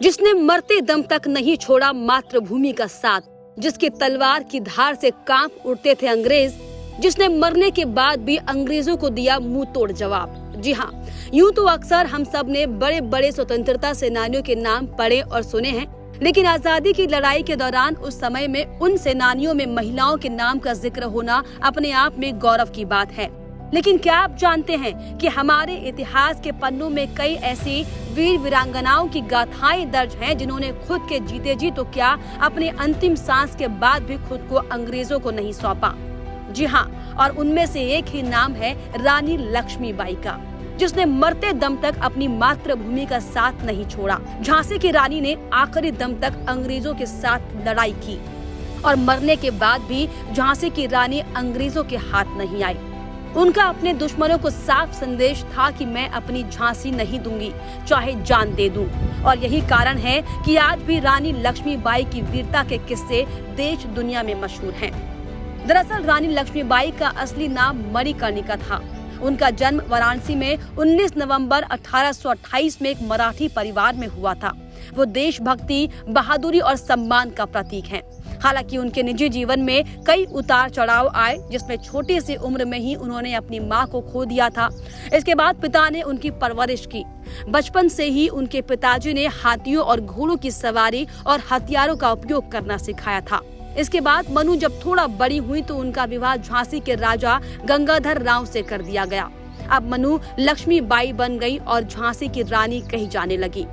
जिसने मरते दम तक नहीं छोड़ा मातृभूमि का साथ, जिसकी तलवार की धार से कांप उठते थे अंग्रेज, जिसने मरने के बाद भी अंग्रेजों को दिया मुंह तोड़ जवाब। जी हाँ, यूं तो अक्सर हम सब ने बड़े बड़े स्वतंत्रता सेनानियों के नाम पढ़े और सुने हैं, लेकिन आजादी की लड़ाई के दौरान उस समय में उन सेनानियों में महिलाओं के नाम का जिक्र होना अपने आप में गौरव की बात है। लेकिन क्या आप जानते हैं कि हमारे इतिहास के पन्नों में कई ऐसी वीर वीरांगनाओं की गाथाएं दर्ज हैं जिन्होंने खुद के जीते जी तो क्या अपने अंतिम सांस के बाद भी खुद को अंग्रेजों को नहीं सौंपा। जी हाँ, और उनमें से एक ही नाम है रानी लक्ष्मीबाई का, जिसने मरते दम तक अपनी मातृभूमि का साथ नहीं छोड़ा। झांसी की रानी ने आखिरी दम तक अंग्रेजों के साथ लड़ाई की और मरने के बाद भी झांसी की रानी अंग्रेजों के हाथ नहीं आई। उनका अपने दुश्मनों को साफ संदेश था कि मैं अपनी झांसी नहीं दूंगी, चाहे जान दे दूं। और यही कारण है कि आज भी रानी लक्ष्मीबाई की वीरता के किस्से देश दुनिया में मशहूर हैं। दरअसल रानी लक्ष्मीबाई का असली नाम मणिकर्णिका था। उनका जन्म वाराणसी में 19 नवंबर 1828 में एक मराठी परिवार में हुआ था। वो देशभक्ति, बहादुरी और सम्मान का प्रतीक हैं। हालांकि उनके निजी जीवन में कई उतार चढ़ाव आए, जिसमें छोटी सी उम्र में ही उन्होंने अपनी मां को खो दिया था। इसके बाद पिता ने उनकी परवरिश की। बचपन से ही उनके पिताजी ने हाथियों और घोड़ों की सवारी और हथियारों का उपयोग करना सिखाया था। इसके बाद मनु जब थोड़ा बड़ी हुई तो उनका विवाह झांसी के राजा गंगाधर राव से कर दिया गया। अब मनु लक्ष्मीबाई बन गई और झांसी की रानी कही जाने लगी।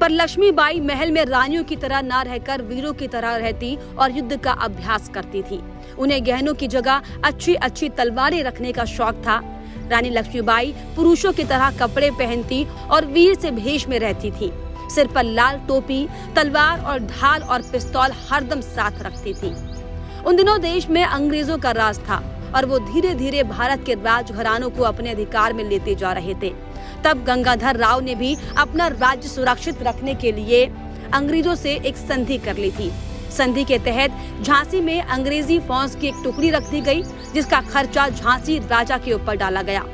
पर लक्ष्मीबाई महल में रानियों की तरह न रहकर वीरों की तरह रहती और युद्ध का अभ्यास करती थी। उन्हें गहनों की जगह अच्छी अच्छी तलवारें रखने का शौक था। रानी लक्ष्मीबाई पुरुषों की तरह कपड़े पहनती और वीर से भेष में रहती थी। सिर पर लाल टोपी, तलवार और ढाल और पिस्तौल हरदम साथ रखती थी। उन दिनों देश में अंग्रेजों का राज था और वो धीरे धीरे भारत के राजघरानों को अपने अधिकार में लेते जा रहे थे। तब गंगाधर राव ने भी अपना राज्य सुरक्षित रखने के लिए अंग्रेजों से एक संधि कर ली थी। संधि के तहत झांसी में अंग्रेजी फौज की एक टुकड़ी रख दी गई, जिसका खर्चा झांसी राजा के ऊपर डाला गया।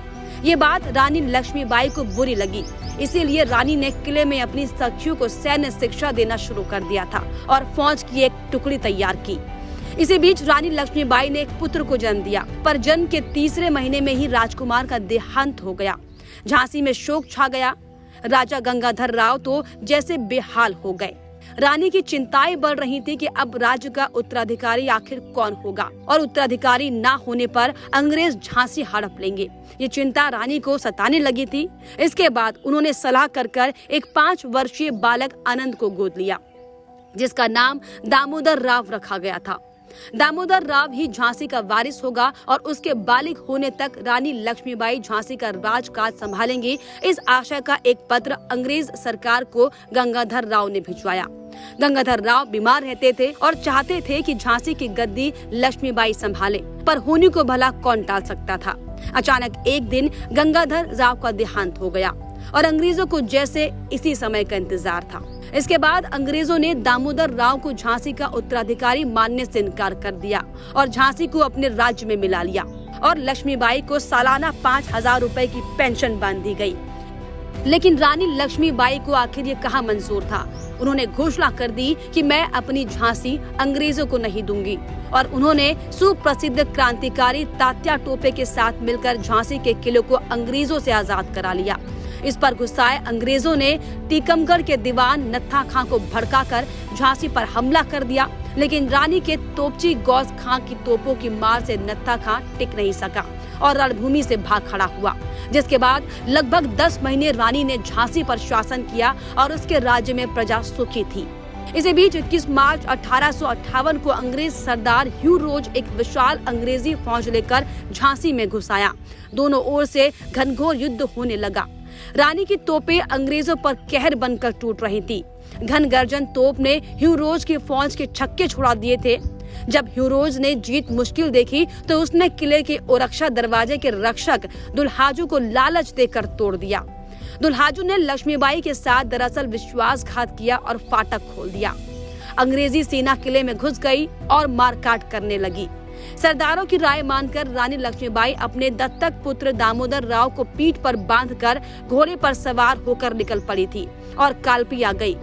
ये बात रानी लक्ष्मीबाई को बुरी लगी, इसीलिए रानी ने किले में अपनी सखियों को सैन्य शिक्षा देना शुरू कर दिया था और फौज की एक टुकड़ी तैयार की। इसी बीच रानी लक्ष्मीबाई ने एक पुत्र को जन्म दिया, पर जन्म के तीसरे महीने में ही राजकुमार का देहांत हो गया। झांसी में शोक छा गया। राजा गंगाधर राव तो जैसे बेहाल हो गए। रानी की चिंताएं बढ़ रही थी कि अब राज्य का उत्तराधिकारी आखिर कौन होगा और उत्तराधिकारी ना होने पर अंग्रेज झांसी हड़प लेंगे। ये चिंता रानी को सताने लगी थी। इसके बाद उन्होंने सलाह कर एक 5 वर्षीय बालक आनंद को गोद लिया, जिसका नाम दामोदर राव रखा गया था। दामोदर राव ही झांसी का वारिस होगा और उसके बालिग होने तक रानी लक्ष्मीबाई झांसी का राजकाज संभालेंगी। इस आशय का एक पत्र अंग्रेज सरकार को गंगाधर राव ने भिजवाया। गंगाधर राव बीमार रहते थे और चाहते थे कि झांसी की गद्दी लक्ष्मीबाई संभाले, पर होनी को भला कौन टाल सकता था। अचानक एक दिन गंगाधर राव का देहांत हो गया और अंग्रेजों को जैसे इसी समय का इंतजार था। इसके बाद अंग्रेजों ने दामोदर राव को झांसी का उत्तराधिकारी मानने से इनकार कर दिया और झांसी को अपने राज्य में मिला लिया और लक्ष्मीबाई को सालाना 5,000 रुपए की पेंशन बांधी गई। लेकिन रानी लक्ष्मीबाई को आखिर ये कहाँ मंजूर था। उन्होंने घोषणा कर दी कि मैं अपनी झांसी अंग्रेजों को नहीं दूंगी और उन्होंने सुप्रसिद्ध क्रांतिकारी तात्या टोपे के साथ मिलकर झांसी के किले को अंग्रेजों से आजाद करा लिया। इस पर गुस्साए अंग्रेजों ने टीकमगढ़ के दीवान नत्था खां को भड़काकर झांसी पर हमला कर दिया, लेकिन रानी के तोपची गौस खां की तोपों की मार से नत्था खां टिक नहीं सका और रणभूमि से भाग खड़ा हुआ। जिसके बाद लगभग 10 महीने रानी ने झांसी पर शासन किया और उसके राज्य में प्रजा सुखी थी। इसी बीच 21 मार्च 1858 को अंग्रेज सरदार ह्यू रोज एक विशाल अंग्रेजी फौज लेकर झांसी में घुस आया। दोनों ओर से घनघोर युद्ध होने लगा। रानी की तोपें अंग्रेजों पर कहर बनकर टूट रही थी। घन गर्जन तोप ने ह्यू रोज की फौज के छक्के छुड़ा दिए थे। जब ह्यू रोज ने जीत मुश्किल देखी तो उसने किले के ओरक्षा दरवाजे के रक्षक दुल्हाजू को लालच देकर तोड़ दिया। दुल्हाजू ने लक्ष्मीबाई के साथ दरअसल विश्वासघात किया और फाटक खोल दिया। अंग्रेजी सेना किले में घुस गई और मारकाट करने लगी। सरदारों की राय मानकर रानी लक्ष्मीबाई अपने दत्तक पुत्र दामोदर राव को पीठ पर बांधकर घोड़े पर सवार होकर निकल पड़ी थी और कालपी आ गई।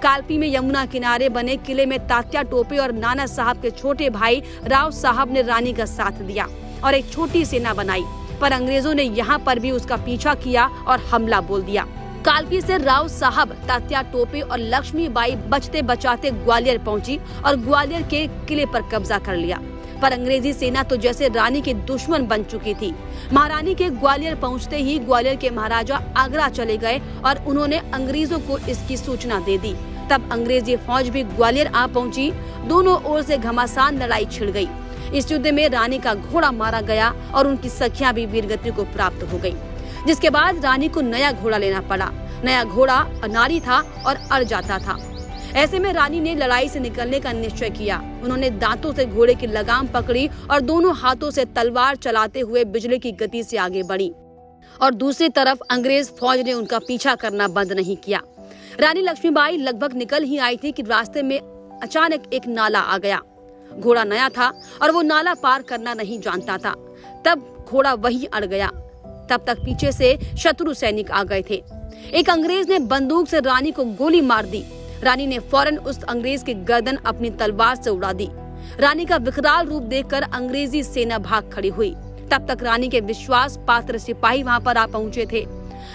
कालपी में यमुना किनारे बने किले में तात्या टोपे और नाना साहब के छोटे भाई राव साहब ने रानी का साथ दिया और एक छोटी सेना बनाई, पर अंग्रेजों ने यहाँ पर भी उसका पीछा किया और हमला बोल दिया। कालपी से राव साहब, तात्या टोपे और लक्ष्मीबाई बचते बचाते ग्वालियर पहुंची और ग्वालियर के किले पर कब्जा कर लिया। पर अंग्रेजी सेना तो जैसे रानी के दुश्मन बन चुकी थी। महारानी के ग्वालियर पहुंचते ही ग्वालियर के महाराजा आगरा चले गए और उन्होंने अंग्रेजों को इसकी सूचना दे दी। तब अंग्रेजी फौज भी ग्वालियर आ पहुंची। दोनों ओर से घमासान लड़ाई छिड़ गई। इस युद्ध में रानी का घोड़ा मारा गया और उनकी सखियां भी वीरगति को प्राप्त हो गयी, जिसके बाद रानी को नया घोड़ा लेना पड़ा। नया घोड़ा अनाड़ी था और अड़ जाता था। ऐसे में रानी ने लड़ाई से निकलने का निश्चय किया। उन्होंने दांतों से घोड़े की लगाम पकड़ी और दोनों हाथों से तलवार चलाते हुए बिजली की गति से आगे बढ़ी और दूसरी तरफ अंग्रेज फौज ने उनका पीछा करना बंद नहीं किया। रानी लक्ष्मीबाई लगभग निकल ही आई थी कि रास्ते में अचानक एक नाला आ गया। घोड़ा नया था और वो नाला पार करना नहीं जानता था। तब घोड़ा वहीं अड़ गया। तब तक पीछे से शत्रु सैनिक आ गए थे। एक अंग्रेज ने बंदूक से रानी को गोली मार दी। रानी ने फौरन उस अंग्रेज की गर्दन अपनी तलवार से उड़ा दी। रानी का विकराल रूप देखकर अंग्रेजी सेना भाग खड़ी हुई। तब तक रानी के विश्वास पात्र सिपाही वहां पर आ पहुंचे थे।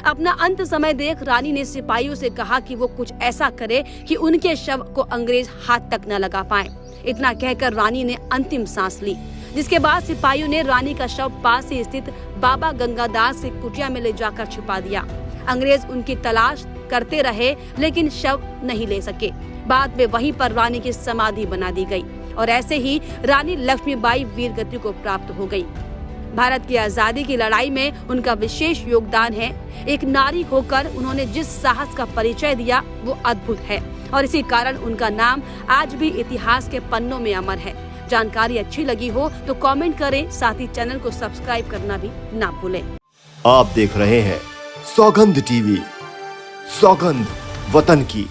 अपना अंत समय देख रानी ने सिपाहियों से कहा कि वो कुछ ऐसा करे कि उनके शव को अंग्रेज हाथ तक न लगा पाए। इतना कहकर रानी ने अंतिम सांस ली, जिसके बाद सिपाहियों ने रानी का शव पास ही स्थित बाबा गंगादास की कुटिया में ले जाकर छिपा दिया। अंग्रेज उनकी तलाश करते रहे लेकिन शव नहीं ले सके। बाद में वहीं पर रानी की समाधि बना दी गई और ऐसे ही रानी लक्ष्मीबाई वीरगति को प्राप्त हो गई। भारत की आजादी की लड़ाई में उनका विशेष योगदान है। एक नारी होकर उन्होंने जिस साहस का परिचय दिया वो अद्भुत है और इसी कारण उनका नाम आज भी इतिहास के पन्नों में अमर है। जानकारी अच्छी लगी हो तो कमेंट करें, साथ ही चैनल को सब्सक्राइब करना भी ना भूलें। आप देख रहे हैं सौगंध टीवी, सौगंध वतन की।